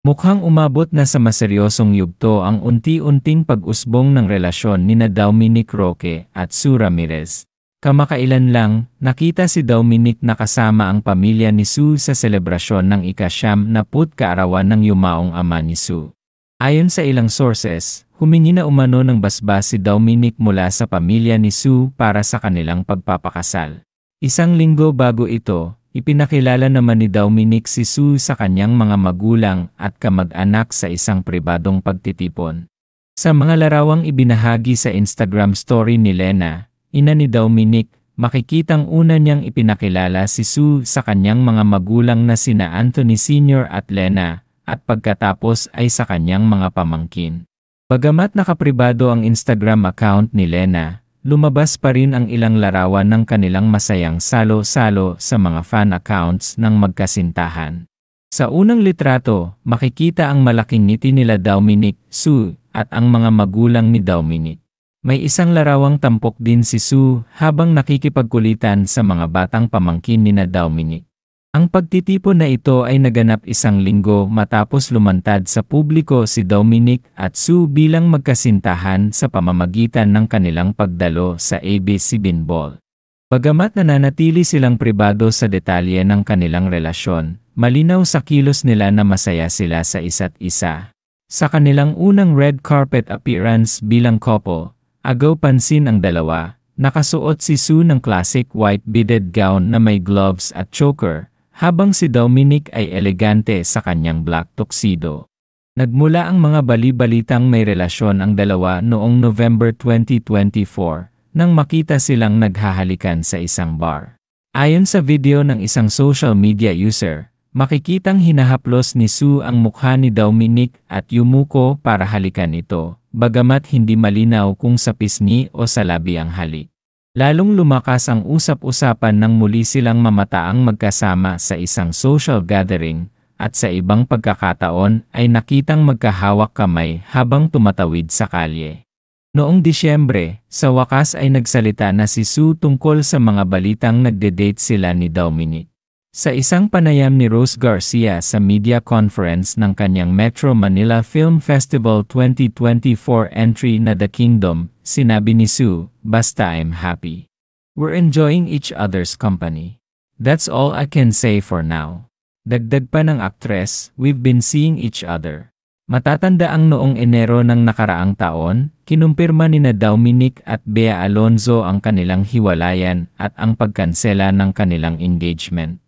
Mukhang umabot na sa maseryosong yugto ang unti-unting pag-usbong ng relasyon nina Dominic Roque at Sue Ramirez. Kamakailan lang, nakita si Dominic na kasama ang pamilya ni Sue sa selebrasyon ng ika-90 kaarawan ng yumaong ama ni Sue. Ayon sa ilang sources, humingi na umano ng basbas si Dominic mula sa pamilya ni Sue para sa kanilang pagpapakasal. Isang linggo bago ito, ipinakilala naman ni Dominic si Sue sa kanyang mga magulang at kamag-anak sa isang pribadong pagtitipon. Sa mga larawang ibinahagi sa Instagram story ni Lena, ina ni Dominic, makikitang una niyang ipinakilala si Sue sa kanyang mga magulang na sina Anthony Sr. at Lena, at pagkatapos ay sa kanyang mga pamangkin. Bagamat nakapribado ang Instagram account ni Lena, lumabas pa rin ang ilang larawan ng kanilang masayang salo-salo sa mga fan accounts ng magkasintahan. Sa unang litrato, makikita ang malaking ngiti nila Dominic, Sue, at ang mga magulang ni Dominic. May isang larawang tampok din si Sue habang nakikipagkulitan sa mga batang pamangkin nina Dominic. Ang pagtitipon na ito ay naganap isang linggo matapos lumantad sa publiko si Dominic at Sue bilang magkasintahan sa pamamagitan ng kanilang pagdalo sa ABS-CBN Ball. Bagamat nananatili silang pribado sa detalye ng kanilang relasyon, malinaw sa kilos nila na masaya sila sa isa't isa. Sa kanilang unang red carpet appearance bilang couple, agaw pansin ang dalawa. Nakasuot si Sue ng classic white beaded gown na may gloves at choker, habang si Dominic ay elegante sa kanyang black tuxedo. Nagmula ang mga bali-balitang may relasyon ang dalawa noong November 2024 nang makita silang naghahalikan sa isang bar. Ayon sa video ng isang social media user, makikitang hinahaplos ni Sue ang mukha ni Dominic at yumuko para halikan ito, bagamat hindi malinaw kung sa pisngi o sa labi ang halik. Lalong lumakas ang usap-usapan nang muli silang mamataang magkasama sa isang social gathering at sa ibang pagkakataon ay nakitang magkahawak kamay habang tumatawid sa kalye. Noong Disyembre, sa wakas ay nagsalita na si Sue tungkol sa mga balitang nagde-date sila ni Dominic. Sa isang panayam ni Rose Garcia sa media conference ng kanyang Metro Manila Film Festival 2024 entry na The Kingdom, sinabi ni Sue, "Basta I'm happy. We're enjoying each other's company. That's all I can say for now." Dagdag pa ng aktres, "We've been seeing each other." Matatanda ang noong Enero ng nakaraang taon, kinumpirma nina Dominic at Bea Alonzo ang kanilang hiwalayan at ang pagkansela ng kanilang engagement.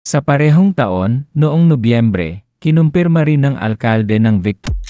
Sa parehong taon, noong Nobyembre, kinumpirma rin ng alkalde ng Victoria